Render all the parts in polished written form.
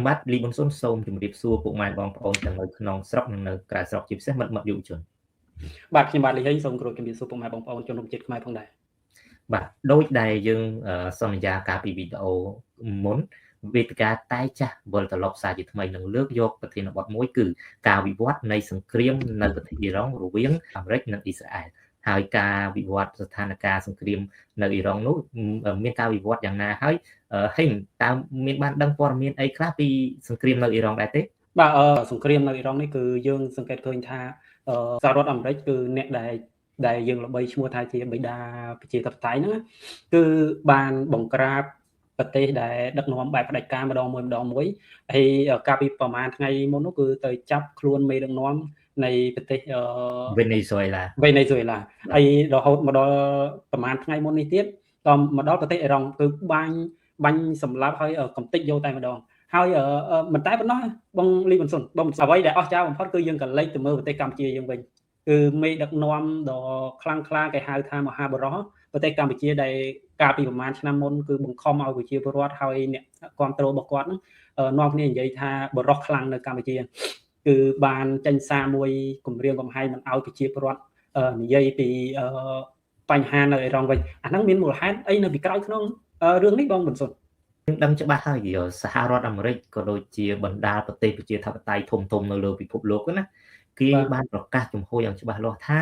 បាទលីប៊ុនស៊ុនសូមជម្រាបសួរពុកម៉ែបងប្អូនទាំងនៅក្នុងស្រុកនិងនៅក្រៅស្រុកជាពិសេសមិត្តយុវជនបាទខ្ញុំបាទលីហេងសូមគោរពជំរាបសួរពុកម៉ែបងប្អូនជនរួមជាតិខ្មែរផងដែរបាទដូចដែលយើងសន្យាកាលពីវីដេអូមុនវេទិកាតែចាស់វិលត្រឡប់សារជាថ្មីនឹងលើកយកប្រធានបទមួយគឺការវិវត្តនៃសង្គ្រាមនៅប្រទេសអ៊ីរ៉ង់រវាងអាមេរិកនិងអ៊ីស្រាអែលហើយការវិវត្តស្ថានភាពសង្គ្រាមនៅអ៊ីរ៉ង់នោះមានការវិវត្តយ៉ាងណាហើយហេងតើមានបានដឹងព័ត៌មានអីខ្លះពីសង្គ្រាមនៅអ៊ីរ៉ង់ដែរទេបាទសង្គ្រាមនៅអ៊ីរ៉ង់នេះគឺយើងសង្កេតឃើញថាសហរដ្ឋអាមេរិកគឺអ្នកដែលយើងល្បីឈ្មោះថាជាបិតាប្រជាធិបតេយ្យហ្នឹងគឺបានបង្ក្រាបប្រទេសដែលដឹកនាំបែបផ្ដាច់ការម្ដងមួយហើយកាលពីប្រហែលថ្ងៃមុននោះគឺទៅចាប់ខ្លួនមេដឹកនាំនៃប្រទេសវេណេស៊ុយឡាហើយរហូតមកដល់ប្រហែលថ្ងៃមុននេះទៀតក៏មកដល់ប្រទេសអ៊ីរ៉ង់គឺបាញ់សម្លាប់ហើយកំទេចយកតែម្ដងហើយមិនតែប៉ុណ្ណោះបងលីប៊ុនស៊ុនបងអ្វីដែលអស្ចារ្យបំផុតគឺយើងក៏លេចទៅមើលប្រទេសកម្ពុជាយើងវិញគឺមេដឹកនាំដ៏ខ្លាំងក្លាគេហៅថាមហាបរោះប្រទេសកម្ពុជាដែលកាលពីប្រហែលឆ្នាំមុនគឺបង្ខំឲ្យប្រជាពលរដ្ឋហើយអ្នកគ្រប់គ្រងរបស់គាត់ហ្នឹងនាំគ្នានិយាយថាបរោះខ្លាំងនៅកម្ពុជាគឺបានចេញសារមួយគម្រាមកំហែងមិនឲ្យប្រជាពលរដ្ឋនិយាយពីបញ្ហានៅអ៊ីរ៉ង់វិញអាហ្នឹងមានមូលហេតុអីនៅពីក្រោយក្នុងរឿងនេះបងប៊ុនស៊ុនយើងដឹងច្បាស់ហើយសហរដ្ឋអាមេរិកក៏ដូចជាបណ្ដាប្រទេសប្រជាធិបតេយ្យធំៗនៅលើពិភពលោកណាគេបានប្រកាសជំហរយ៉ាងច្បាស់លាស់ថា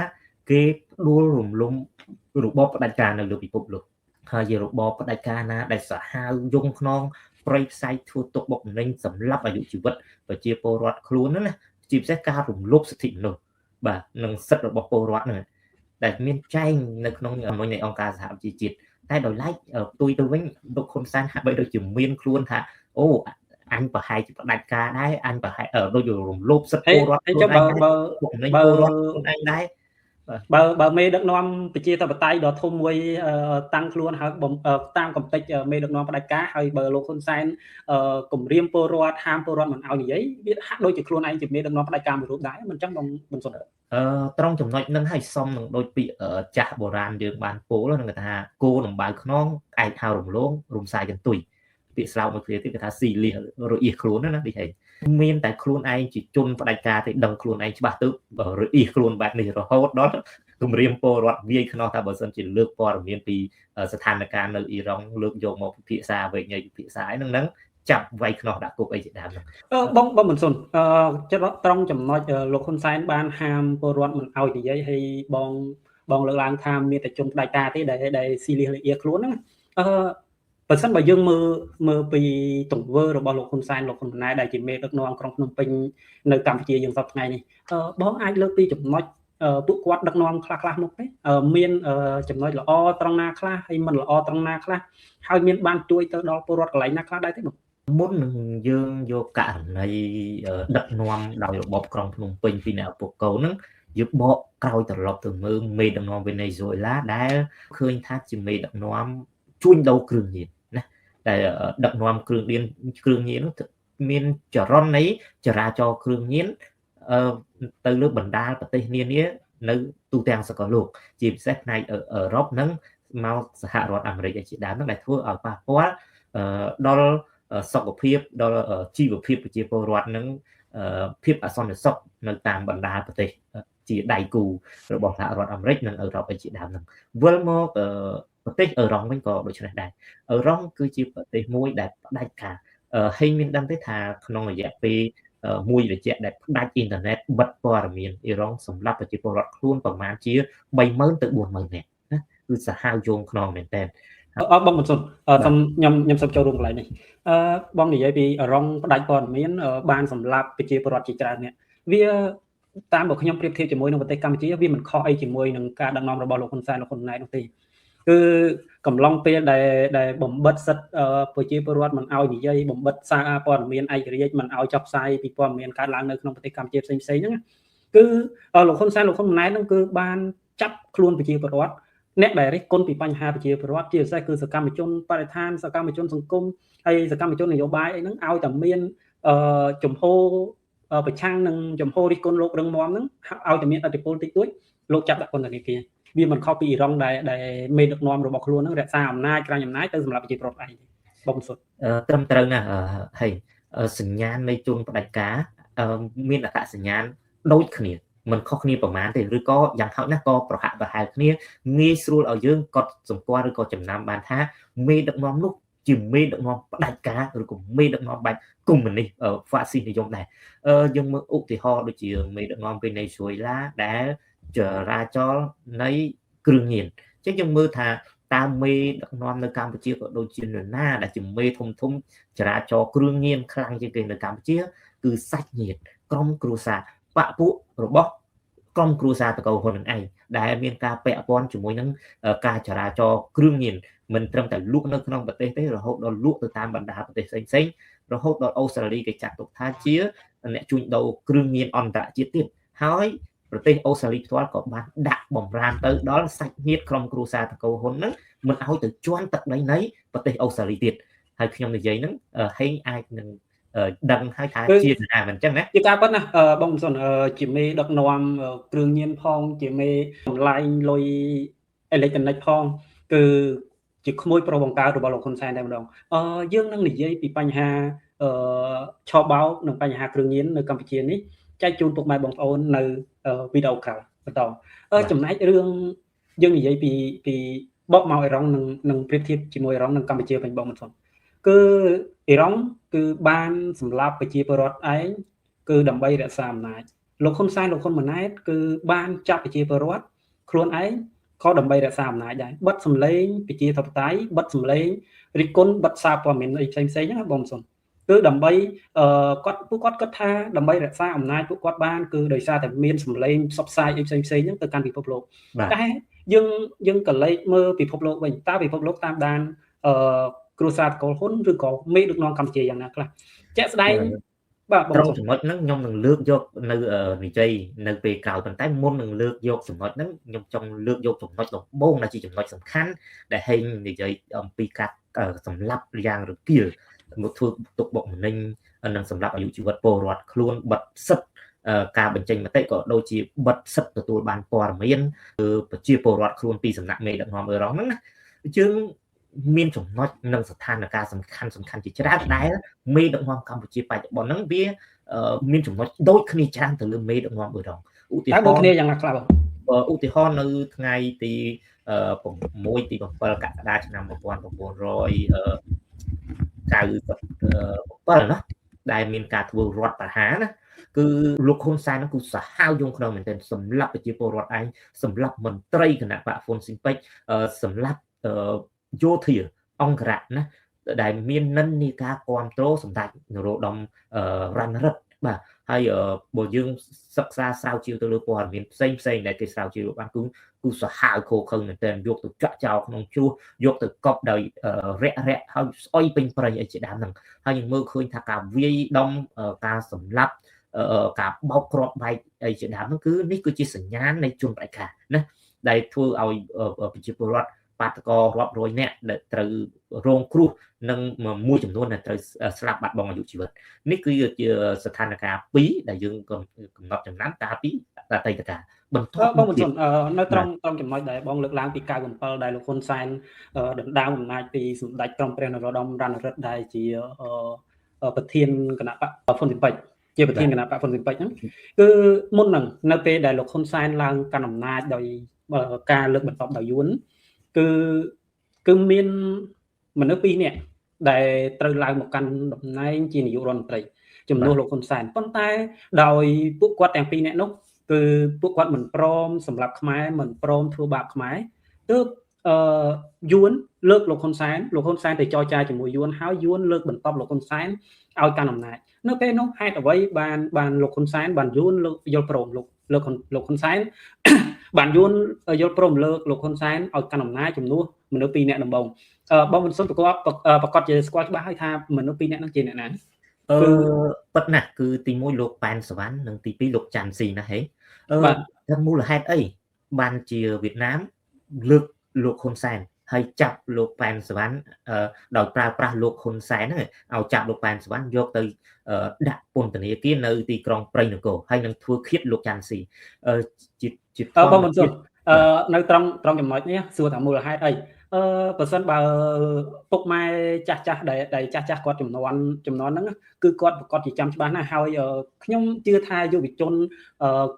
គេផ្ដួលរំលំរបបផ្ដាច់ការនៅលើពិភពលោកហើយជារបបផ្ដាច់ការណាដែលសាហាវយងខ្នងប្រៃផ្សៃធ្វើទុកបុកម្នេញសម្លាប់អាយុជីវិតប្រជាពលរដ្ឋខ្លួនហ្នឹងណាជាពិសេសការរំលោភសិទ្ធិមនុស្សបាទនិងសិទ្ធិរបស់ពលរដ្ឋហ្នឹងដែលមានចែងនៅក្នុងអំណុយនៃអង្គការសហប្រជាជាតិតែដោយឡែកផ្ទុយទៅវិញលោកហ៊ុនសែនហាក់បីដូចជាមានខ្លួនថាអូអញប្រហែលជាផ្ដាច់ការដែរអញប្រហែលដូចរំលោភសិទ្ធិពលរដ្ឋខ្លួនឯងបើពលរដ្ឋខ្លួនឯងដែរបើមេដឹកនាំប្រជាធិបតេយ្យដ៏ធំមួយតាំងខ្លួនហើយតាមកំតិចមេដឹកនាំផ្ដាច់ការហើយបើលោកហ៊ុនសែនគម្រាមពលរដ្ឋហាមពលរដ្ឋមិនឲ្យនិយាយវាហាក់ដូចជាខ្លួនឯងជាមេដឹកនាំផ្ដាច់ការមួយរូបដែរមិនចឹងបងមិនសុនត្រង់ចំណុចហ្នឹងឲ្យសមនឹងដូចពាក្យចាស់បុរាណយើងបានពោលហ្នឹងគេថាគោដំបៅខ្នងឯកហៅរំលងរំសាយចន្ទុយពាក្យស្លោកមួយគ្នាទៀតគេថាស៊ីលីរអ៊ីខ្លួនណានេះហីមានតែខ្លួនឯងជាជនផ្ដាច់ការទេដឹងខ្លួនឯងច្បាស់ទៅរអ៊ីខ្លួនបែបនេះរហូតដល់គម្រាមពលរដ្ឋវាយខ្នោះថាបើសិនជាលើកព័ត៌មានពីស្ថានភាពនៅអ៊ីរ៉ង់លើកយកមកពិភាក្សាវែកញែកពិភាក្សាអីហ្នឹងចាប់វាយខ្នោះដាក់គុកអីជាដើមហ្នឹងបងមិនសុនចិត្តត្រង់ចំណុចលោកហ៊ុនសែនបានហាមពលរដ្ឋមិនឲ្យនិយាយហើយបងលើកឡើងថាមានតែជនផ្ដាច់ការទេដែលស៊ីលីរអ៊ីខ្លួនហ្នឹងបើសិនបើយើងមើលពីទង្វើរបស់លោកហ៊ុនសែនលោកហ៊ុនម៉ាណែតដែលជាមេដឹកនាំក្រុងភ្នំពេញនៅកម្ពុជាយើងសប្តាហ៍ថ្ងៃនេះបងអាចលើកពីចំណុចពួកគាត់ដឹកនាំខ្លះមកទេមានចំណុចល្អត្រង់ណាខ្លះហើយមិនល្អត្រង់ណាខ្លះហើយមានបានជួយទៅដល់ពលរដ្ឋកន្លែងណាខ្លះដែរទេបងមុននឹងយើងយកករណីដឹកនាំដោយរបបក្រុងភ្នំពេញពីអ្នកឪពុកកូនហ្នឹងយើងបកក្រោយត្រឡប់ទៅមើលមេដឹកនាំវេណេស៊ុយឡាដែលឃើញថាជាមេដឹកនាំជួញដូរគ្រឿងញៀនណាដែលដឹកនាំគ្រឿងញៀននោះមានចរន្តនៃចរាចរណ៍គ្រឿងញៀនទៅលើបណ្ដាប្រទេសនានានៅទូទាំងសកលលោកជាពិសេសផ្នែកអឺរ៉ុបនិងមកសហរដ្ឋអាមេរិកជាដើមហ្នឹងដែលធ្វើឲ្យប៉ះពាល់ដល់សុខភាពដល់ជីវភាពប្រជាពលរដ្ឋនឹងភាពអសន្តិសុខនៅតាមបណ្ដាប្រទេសជាដៃគូរបស់សហរដ្ឋអាមេរិកនិងអឺរ៉ុបជាដើមហ្នឹងវិលមកប្រទេសអឺរ៉ុងវិញក៏ដូចនេះដែរអឺរ៉ុងគឺជាប្រទេសមួយដែលផ្ដាច់ការហេងមានដឹងទេថាក្នុងរយៈពេលមួយរយៈដែលផ្ដាច់អ៊ីនធឺណិតបិទព័ត៌មានអ៊ីរ៉ុងសម្រាប់ប្រជាពលរដ្ឋខ្លួនប្រមាណជា 30000 ទៅ 40000 នាក់ណាគឺសាហាវយងខ្នងមែនតើបងមិនសុនខ្ញុំសូមចូលរួមកន្លែងនេះបងនិយាយពីអឺរ៉ុងផ្ដាច់ព័ត៌មានបានសម្រាប់ប្រជាពលរដ្ឋជាច្រើនអ្នកវាតាមបើខ្ញុំប្រៀបធៀបជាមួយនឹងប្រទេសកម្ពុជាវាមិនខុសអីជាមួយនឹងការដឹកនាំរបស់លោកហ៊ុនសែនលោកហ៊ុនម៉ាណែតនោះទេគឺកំឡុងពេលដែលបំបិតសិទ្ធិប្រជាពលរដ្ឋមិនឲ្យនិយាយបំបិតសារព័ត៌មានឯករាជ្យមិនឲ្យចុះផ្សាយពីព័ត៌មានកើតឡើងនៅក្នុងប្រទេសកម្ពុជាផ្សេងៗហ្នឹងគឺលោកហ៊ុនសែនលោកហ៊ុនម៉ាណែតហ្នឹងគឺបានចាប់ខ្លួនប្រជាពលរដ្ឋអ្នកដែលរិះគន់ពីបញ្ហាប្រជាពលរដ្ឋជាពិសេសគឺសកម្មជនបរិស្ថានសកម្មជនសង្គមហើយសកម្មជននយោបាយអីហ្នឹងឲ្យតែមានជំហរប្រឆាំងនឹងជំហររិះគន់លោករឹងមាំហ្នឹងឲ្យតែមានឥទ្ធិពលតិចតួចលោកចាប់ដាក់ពន្ធនាគារវាមិនខុសពីអ៊ីរ៉ុងដែលមេដឹកនាំរបស់ខ្លួនហ្នឹងរក្សាអំណាចក្រាញអំណាចទៅសម្រាប់ប្រជាពលរដ្ឋឯងបងសុទ្ធត្រឹមត្រូវណាស់ហើយ សញ្ញាណនៃជនផ្ដាច់ការមានអត្តសញ្ញាណដូចគ្នាមិនខុសគ្នាប្រមាណទេឬក៏យ៉ាងហោចណាស់ក៏ប្រហាក់ប្រហែលគ្នាងាយស្រួលឲ្យយើងកត់សម្គាល់ឬក៏ចំណាំបានថាមេដឹកនាំនោះជាមេដឹកនាំផ្ដាច់ការឬក៏មេដឹកនាំបែបកុម្មុយនីសហ្វាស៊ីសនិយមដែរយើងមើលឧទាហរណ៍ដូចជាមេដឹកនាំវេណេស៊ុយឡាដែលចរាចរណ៍នៃគ្រឿងញៀនអញ្ចឹងយើងមើលថាតើមេដឹកនាំនៅកម្ពុជាក៏ដូចជានរណាដែលជាមេធំចរាចរណ៍គ្រឿងញៀនខ្លាំងជាងគេនៅកម្ពុជាគឺសាច់ញាតិក្រុមគ្រួសារបពពួករបស់ក្រុមគ្រួសារតកូលហ៊ុននឹងឯងដែលមានការពាក់ព័ន្ធជាមួយនឹងការចរាចរណ៍គ្រឿងញៀនមិនត្រឹមតែលក់នៅក្នុងប្រទេសទេរហូតដល់លក់ទៅតាមបណ្ដាប្រទេសផ្សេងរហូតដល់អូស្ត្រាលីគេចាត់ទុកថាជាអ្នកជួញដូរគ្រឿងញៀនអន្តរជាតិទៀតហើយប្រទេសអូស្ត្រាលីផ្ទាល់ក៏បានដាក់បំរាមទៅដល់សាច់ញាតិក្រុមគ្រួសារតកូលហ៊ុនហ្នឹងមិនឲ្យទៅជន់ទឹកដីនៃប្រទេសអូស្ត្រាលីទៀតហើយខ្ញុំនិយាយហ្នឹងហេងអាចនឹងដឹងហើយថាជាណាមិនអញ្ចឹងណាជាការពិតណាបងមិនសុនជាមេដឹកនាំគ្រឿងញៀនផងជាមេបន្លែងលុយអេឡិចត្រូនិកផងគឺជាក្មួយប្រុសបង្កើតរបស់លោកហ៊ុនសែនតែម្ដងយើងនឹងនិយាយពីបញ្ហាឆោបោកនិងបញ្ហាគ្រឿងញៀននៅកម្ពុជានេះចែកជូនពុកម៉ែបងប្អូននៅវីដេអូក្រោយបន្តចំណែករឿងយើងនិយាយពីបកមកអេរ៉ង់នឹងប្រៀបធៀបជាមួយអេរ៉ង់និងកម្ពុជាវិញបងមិនសុនគឺអេរ៉ង់គឺបានសម្លាប់ប្រជាពលរដ្ឋឯងគឺដើម្បីរក្សាអំណាចលោកហ៊ុនសែនលោកហ៊ុនម៉ាណែតគឺបានចាប់ប្រជាពលរដ្ឋខ្លួនឯងក៏ដើម្បីរក្សាអំណាចដែរបិទសម្លេងប្រជាធិបតេយ្យបិទសម្លេងរិះគន់បិទសារព័ត៌មានអីផ្សេងហ្នឹងណាបងសុនគឺដើម្បីពួកគាត់គិតថាដើម្បីរក្សាអំណាចពួកគាត់បានគឺដោយសារតែមានសម្លេងផ្សព្វផ្សាយអីផ្សេងហ្នឹងទៅកាន់ពិភពលោកតែយើងក៏លេចមើលពិភពលោកវិញតើពិភពលោកតាមដានគ្រួសារតកូលហ៊ុនឬក៏មេដឹកនាំកម្ពុជាយ៉ាងណាខ្លះជាក់ស្ដែងបាទត្រង់ចំណុចហ្នឹងខ្ញុំនឹងលើកយកនៅនិយាយនៅពេលក្រោយប៉ុន្តែមុននឹងលើកយកចំណុចហ្នឹងខ្ញុំចង់លើកយកចំណុចដំបូងដែលជាចំណុចសំខាន់ដែលហេងនិយាយអំពីការសម្លាប់យ៉ាងរគាលមកធ្វើទុកបុកម្នេញនិងសម្រាប់អាយុជីវិតពលរដ្ឋខ្លួនបិទសិទ្ធិការបញ្ចេញមតិក៏ដូចជាបិទសិទ្ធិទទួលបានព័ត៌មានប្រជាពលរដ្ឋខ្លួនពីសំណាក់មេដឹកនាំអេរ៉ង់ហ្នឹងណាយើងមានចំណុចនិងស្ថានភាពសំខាន់ជាច្រើនដែលមេដឹកនាំកម្ពុជាបច្ចុប្បន្នហ្នឹងវាមានចំណុចដូចគ្នាច្រើនទៅលើមេដឹកនាំអេរ៉ង់ឧទាហរណ៍ដូចគ្នាយ៉ាងណាខ្លះបងឧទាហរណ៍នៅថ្ងៃទី6ទី7កក្កដាឆ្នាំ1997ណាដែលមានការធ្វើរដ្ឋប្រហារណាគឺលោកហ៊ុនសែនហ្នឹងគឺសាហាវយងខ្នងមែនទែនសម្លាប់ប្រជាពលរដ្ឋឯងសម្លាប់មន្ត្រីគណៈបកហ្វុនស៊ីនពេជ្រសម្លាប់យោធាអង្គរៈណាដែលមាននិន្នាការគ្រប់គ្រងសម្ដេចនរោត្តមរណរដ្ឋបាទហើយបើយើងសិក្សាស្រាវជ្រាវទៅលើព័ត៌មានផ្សេងដែលគេស្រាវជ្រាវបានគឺសាហាវខូខើមែនទែនយកទៅចាក់ចោលក្នុងជ្រោះយកទៅកប់ដោយរាក់ហើយស្អុយពេញព្រៃអីជាដើមហ្នឹងហើយយើងមើលឃើញថាការវាយដំការសម្លាប់ការបោកគ្រាប់បែកអីជាដើមហ្នឹងគឺនេះគឺជាសញ្ញាណនៃជនបដិការណាដែលធ្វើឲ្យប្រជាពលរដ្ឋបាតកោរាប់រយនាក់ដែលត្រូវរងគ្រោះនិងមួយចំនួនដែលត្រូវស្លាប់បាត់បង់អាយុជីវិតនេះគឺជាស្ថានភាព2ដែលយើងកំណត់ចំណាំកាលពីអតីតកាលបន្ទាប់បងបញ្ជានៅត្រង់ចំណុចដែលបងលើកឡើងពី97ដែលលោកហ៊ុនសែនដណ្ដើមអំណាចពីសម្ដេចក្រមព្រះនរោត្តមរណរដ្ឋដែលជាប្រធានគណៈបកហ្វុនស៊ីនពេជ្រជាប្រធានគណៈបកហ្វុនស៊ីនពេជ្រហ្នឹងគឺមុនហ្នឹងនៅពេលដែលលោកហ៊ុនសែនឡើងកាន់អំណាចដោយការលើកបន្ទប់ដោយយួនគឺមានមនុស្ស2នាក់ដែលត្រូវឡើងមកកាន់តំណែងជានាយករដ្ឋមន្ត្រីជំនួសលោកហ៊ុនសែនប៉ុន្តែដោយពួកគាត់ទាំង2នាក់នោះគឺពួកគាត់មិនព្រមសម្រាប់ខ្មែរមិនព្រមធ្វើបាបខ្មែរទើបយួនលើកលោកហ៊ុនសែនទៅចរចាជាមួយយួនហើយយួនលើកបន្ទប់លោកហ៊ុនសែនឲ្យកាន់អំណាចនៅពេលនោះហេតុអ្វីបានលោកហ៊ុនសែនបានយួនយល់ព្រមលោកហ៊ុនសែនបានយួនយល់ព្រមលើកលោកហ៊ុនសែនឲ្យកាន់អំណាចជំនួសមនុស្ស2នាក់ដំបូងបងមិនសុំប្រកាសជាស្គាល់ច្បាស់ហើយថាមនុស្ស2នាក់ហ្នឹងជាអ្នកណាពិតណាស់គឺទី1លោកប៉ែនសវណ្ណនិងទី2លោកចាន់ស៊ីណាហេថាមូលហេតុអីបានជាវៀតណាមលើកលោកហ៊ុនសែនហើយចាប់លោកប៉ែនសវណ្ណដោយប្រើប្រាស់លោកហ៊ុនសែនហ្នឹងឲ្យចាប់លោកប៉ែនសវណ្ណយកទៅដាក់ពន្ធនាគារនៅទីក្រុងព្រៃនគរហើយនឹងធ្វើឃាតលោកចាន់ស៊ីជាបងមិនសុំនៅត្រង់ចំណុចនេះសួរថាមូលហេតុអី បើសិនបើពុកម៉ែចាស់ដែលចាស់គាត់ចំនួនហ្នឹងគឺគាត់ប្រកាសជាចាំច្បាស់ណាស់ហើយខ្ញុំជឿថាយុវជន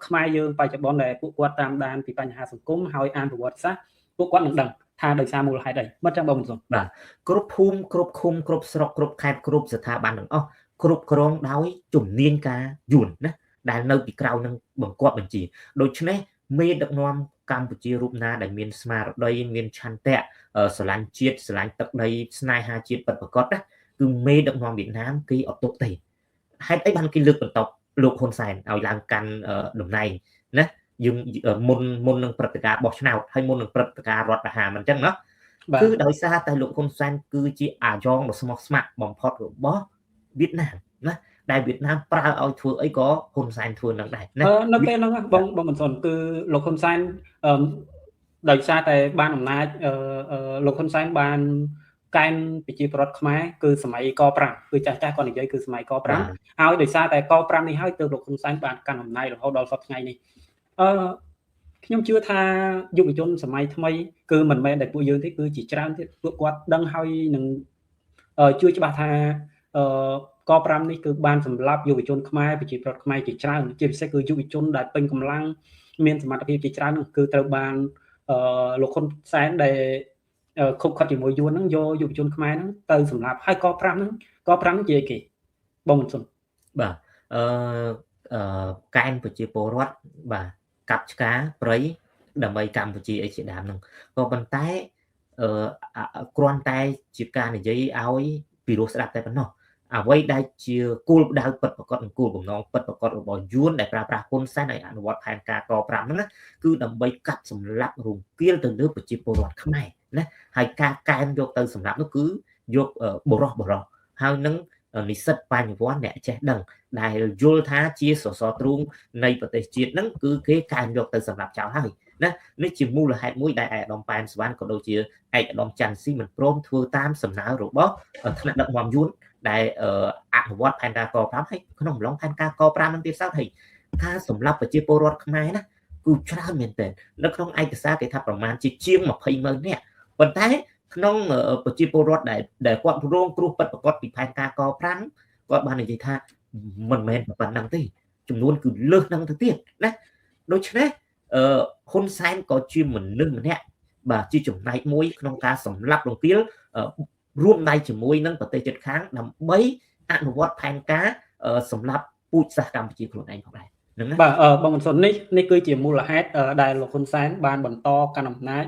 ខ្មែរយើងបច្ចុប្បន្នដែលពួកគាត់តាមដានពីបញ្ហាសង្គមហើយអានប្រវត្តិសាស្ត្រពួកគាត់នឹងដឹងថាដោយសារមូលហេតុអីមិនចឹងបងមិនសុំបាទគ្រប់ភូមិគ្រប់ឃុំគ្រប់ស្រុកគ្រប់ខេត្តគ្រប់ស្ថាប័នទាំងអស់គ្រប់គ្រងដោយជំនាញការយួនណាដែលនៅពីក្រៅនឹងបង្គាប់បញ្ជាដូច្នេះមេដឹកនាំកម្ពុជារូបណាដែលមានស្មារតីមានឆន្ទៈស្រឡាញ់ជាតិស្រឡាញ់ទឹកដីស្នេហាជាតិពិតប្រាកដណាគឺមេដឹកនាំវៀតណាមគេអត់ទុកទេហេតុអីបានគេលើកបន្តលោកហ៊ុនសែនឲ្យឡើងកាន់តំណែងណាយើងមុននឹងព្រឹត្តិការណ៍បោះឆ្នោតហើយមុននឹងព្រឹត្តិការណ៍រដ្ឋប្រហារមិនអញ្ចឹងណាគឺដោយសារតែលោកហ៊ុនសែនគឺជាអាយ៉ងដ៏ស្មោះស្ម័គ្របំផុតរបស់វៀតណាមណាដែលវៀតណាមប្រើឲ្យធ្វើអីក៏ហ៊ុនសែនធ្វើនឹងដែរណានៅពេលហ្នឹងបងមិនសុនគឺលោកហ៊ុនសែនដោយសារតែបានអំណាចលោកហ៊ុនសែនបានកែនប្រជាពលរដ្ឋខ្មែរគឺសម័យក5គឺចាស់គាត់និយាយគឺសម័យក5ហើយដោយសារតែក5នេះហើយទើបលោកហ៊ុនសែនបានកាន់អំណាចរហូតដល់សប្តាហ៍ថ្ងៃនេះខ្ញុំជឿថាយុវជនសម័យថ្មីគឺមិនមែនតែពួកយើងទេគឺជាច្រើនទៀតពួកគាត់ដឹងហើយនឹងជឿច្បាស់ថាក5នេះគឺបានសម្លាប់យុវជនខ្មែរប្រជាពលរដ្ឋខ្មែរជាច្រើនជាពិសេសគឺយុវជនដែលពេញកម្លាំងមានសមត្ថភាពជាច្រើនគឺត្រូវបានលោកហ៊ុនសែនដែលខុបខិតជាមួយយួនហ្នឹងយកយុវជនខ្មែរហ្នឹងទៅសម្លាប់ហើយក5ហ្នឹងនិយាយគេបងមិនសុំបាទកែនប្រជាពលរដ្ឋបាទកាប់ឆ្ការព្រៃដើម្បីកម្ពុជាអីជាដើមហ្នឹងក៏ប៉ុន្តែគ្រាន់តែជាការនិយាយឲ្យពីរោះស្ដាប់តែប៉ុណ្ណោះអ្វីដែលជាគោលដៅពិតប្រាកដនិងគោលបំណងពិតប្រាកដរបស់យួនដែលប្រើប្រាស់ហ៊ុនសែនឲ្យអនុវត្តផែនការក5ហ្នឹងណាគឺដើម្បីកាប់សម្លាប់រង្គាលទៅលើប្រជាពលរដ្ឋខ្មែរណាហើយការកែនយកទៅសម្លាប់នោះគឺយកបរោះហើយនឹងនិស្សិតបញ្ញវន្តអ្នកចេះដឹងដែលយល់ថាជាសសរទ្រូងនៃប្រទេសជាតិហ្នឹងគឺគេកែនយកទៅសម្រាប់ចោលហើយណានេះជាមូលហេតុមួយដែលឯកឧត្តមប៉ែនសវណ្ណក៏ដូចជាឯកឧត្តមច័ន្ទស៊ីមិនព្រមធ្វើតាមសំណើរបស់ថ្នាក់ដឹកនាំយួនដែលអនុវត្តផែនការក5ហើយក្នុងអំឡុងផែនការក5នឹងទៀតសោតហើយការសម្លាប់ប្រជាពលរដ្ឋខ្មែរណាគឺច្រើនមែនទែននៅក្នុងឯកសារគេថាប្រមាណជាង20,000នាក់ប៉ុន្តែក្នុងប្រជាពលរដ្ឋដែលគាត់រងគ្រោះពិតប្រាកដពីផែនការក5គាត់បាននិយាយថាមិនមែនប៉ុណ្ណឹងទេចំនួនគឺលើសហ្នឹងទៅទៀតណាដូច្នេះហ៊ុនសែនក៏ជាមនុស្សម្នាក់បាទជាចំណែកមួយក្នុងការសម្លាប់រង្គាលរួមដៃជាមួយនឹងប្រទេសជិតខាងដើម្បីអនុវត្តផែនការសម្លាប់ពូជសាសន៍កម្ពុជាខ្លួនឯងផងដែរហ្នឹងណាបាទបងមិនសុននេះគឺជាមូលហេតុដែលលោកហ៊ុនសែនបានបន្តកាន់អំណាច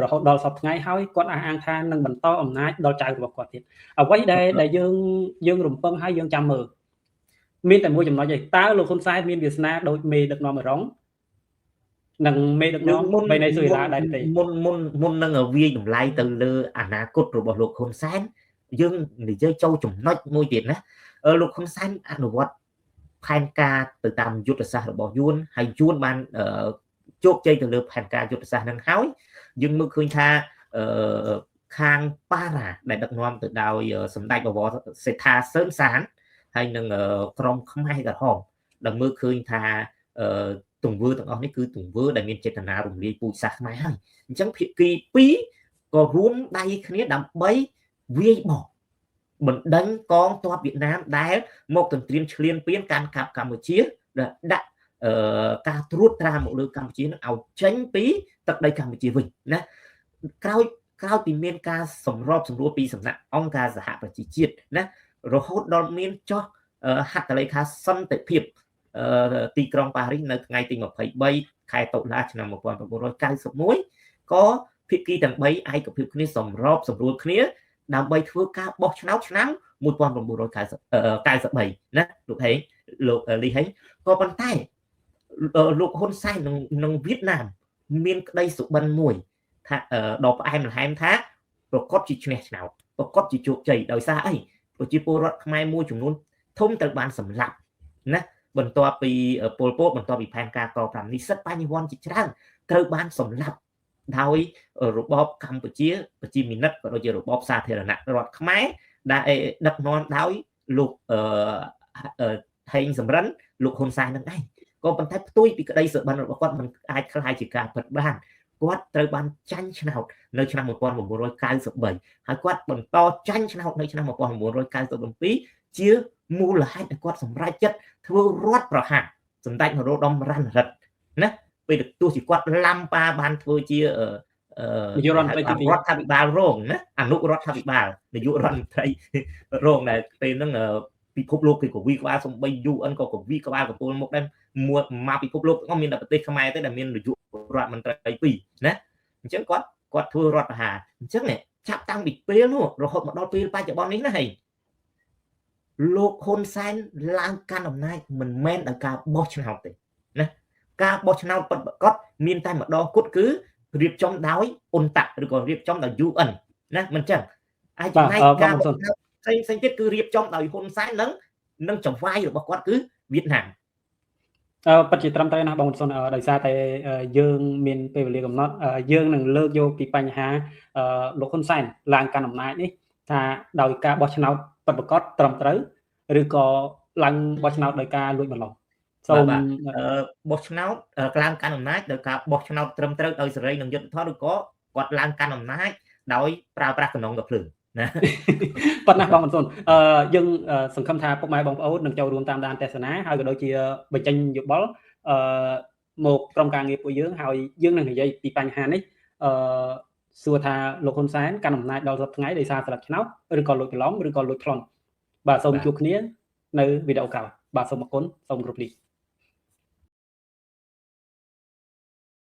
រហូតដល់សប្តាហ៍ថ្ងៃហើយគាត់អះអាងថានឹងបន្តអំណាចដល់ចៅរបស់គាត់ទៀតអ្វីដែលយើងរំពឹងហើយយើងចាំមើលមានតែមួយចំណុចទេតើលោកហ៊ុនសែនមានវាសនាដូចមេដឹកនាំអរ៉ុងនិងមេដឹកនាំវេណេស៊ុយឡាដែរទេមុននឹងវាយតម្លៃទៅលើអនាគតរបស់លោកហ៊ុនសែនយើងនិយាយចូលចំណុចមួយទៀតណាលោកហ៊ុនសែនអនុវត្តផែនការទៅតាមយុទ្ធសាស្ត្ររបស់យួនហើយយួនបានជោគជ័យទៅលើផែនការយុទ្ធសាស្ត្រហ្នឹងហើយយើងមើលឃើញថាខាងប៉ារ៉ាដែលដឹកនាំទៅដោយសម្ដេចបវរសេដ្ឋាសឿនសានហើយនឹងក្រុមខ្មែរក្រហមដែលមើលឃើញថាទង្វើទាំងអស់នេះគឺទង្វើដែលមានចេតនារំលាយពូជសាសន៍ខ្មែរហើយអញ្ចឹងភាគីពីរក៏រួមដៃគ្នាដើម្បីវាយបកបណ្ដេញកងទ័ពវៀតណាមដែលមកទន្ទ្រានឈ្លានពានកាន់កាប់កម្ពុជាដាក់ការត្រួតត្រាមកលើកម្ពុជានឹងឲ្យចេញពីទឹកដីកម្ពុជាវិញណាក្រោយពីមានការសម្របសម្រួលពីសំណាក់អង្គការសហប្រជាជាតិណារហូតដល់មានចុះហត្ថលេខាសន្តិភាពទីក្រុងប៉ារីសនៅថ្ងៃទី23ខែតុលាឆ្នាំ1991ក៏ភាគីទាំង3ឯកភាពគ្នាសម្របសម្រួលគ្នាដើម្បីធ្វើការបោះឆ្នោតឆ្នាំ1993ណាលោកហេងលោកលីហេងក៏ប៉ុន្តែលោកហ៊ុនសែននឹងវៀតណាមមានក្តីសុបិនមួយថាដល់ផ្អែមល្ហែមថាប្រកាសជាឈ្នះឆ្នោតប្រកាសជាជោគជ័យដោយសារអីប្រជាពលរដ្ឋខ្មែរមួយចំនួនធំត្រូវបានសម្លាប់ណាបន្ទាប់ពីពលពតបន្ទាប់ពីផែនការក5និស្សិតបញ្ញវន្តជាច្រើនត្រូវបានសម្លាប់ដោយរបបកម្ពុជាប្រជាមានិតក៏ដូចជារបបសាធារណរដ្ឋខ្មែរដែលដឹកនាំដោយលោកហេងសំរិនលោកហ៊ុនសែននឹងឯងក៏ប៉ុន្តែផ្ទុយពីក្តីសុបិនរបស់គាត់មិនអាចខ្លាយជាការពិតបាន គាត់ត្រូវបានចាញ់ឆ្នោតនៅឆ្នាំ1993ហើយគាត់បន្តចាញ់ឆ្នោតនៅឆ្នាំ1997ជាមូលហេតុដែលគាត់សម្រេចចិត្តធ្វើរដ្ឋប្រហារសម្ដេចនរោត្តមរណរដ្ឋណាពេលទោះជាគាត់ឡាំប៉ាបានធ្វើជានាយករដ្ឋមន្ត្រីរដ្ឋាភិបាលរងណាអនុរដ្ឋាភិបាលនាយករដ្ឋមន្ត្រីរងដែលពេលហ្នឹងពិភពលោកគេក៏វិក្បាលសំបី UN ក៏វិក្បាលកពលមកដែរមកពិភពលោកទាំងអស់មានតែប្រទេសខ្មែរទេដែលមាននាយករដ្ឋមន្ត្រីពីរណាអញ្ចឹងគាត់ធ្វើរដ្ឋប្រហារអញ្ចឹងចាប់តាំងពីពេលនោះរហូតមកដល់ពេលបច្ចុប្បន្ននេះណាហើយលោកហ៊ុនសែនឡើងកាន់អំណាចមិនមែនដោយការបោះឆ្នោតទេណាការបោះឆ្នោតពិតប្រាកដមានតែម្ដងគត់គឺរៀបចំដោយអ៊ុនតាក់ឬក៏រៀបចំដោយ UN ណាមិនចឹងហើយចំណែកការបោះឆ្នោតផ្សេងទៀតគឺរៀបចំដោយហ៊ុនសែននឹងចង្វាយរបស់គាត់គឺវៀតណាមពិតជាត្រឹមត្រូវណាបងសុនដោយសារតែយើងមានពេលវេលាកំណត់យើងនឹងលើកយកពីបញ្ហាលោកហ៊ុនសែនឡើងកាន់អំណាចនេះថាដោយការបោះឆ្នោតពិតប្រាកដត្រឹមត្រូវឬក៏ឡើងបោះឆ្នោតដោយការលួចបន្លំសូមបោះឆ្នោតឡើងកាន់អំណាចដោយការបោះឆ្នោតត្រឹមត្រូវដោយសេរីនិងយុត្តិធម៌ឬក៏គាត់ឡើងកាន់អំណាចដោយប្រើប្រាស់កំណងកំភ្លើងណាប៉ុន្តែបងសុនយើងសង្ឃឹមថាពុកម៉ែបងប្អូននឹងចូលរួមតាមដានទស្សនាហើយក៏ដូចជាបញ្ចេញយោបល់មកក្រុមការងារពួកយើងហើយយើងនឹងនិយាយពីបញ្ហានេះសួរថាលោកហ៊ុនសែនកាន់អំណាចដល់សប្តាហ៍ថ្ងៃដោយសារស្លឹកឆ្នោតឬក៏លួចបន្លំឬក៏លួចប្លន់បាទសូមជួបគ្នានៅវីដេអូក្រោយបាទសូមអរគុណសូមគោរពលា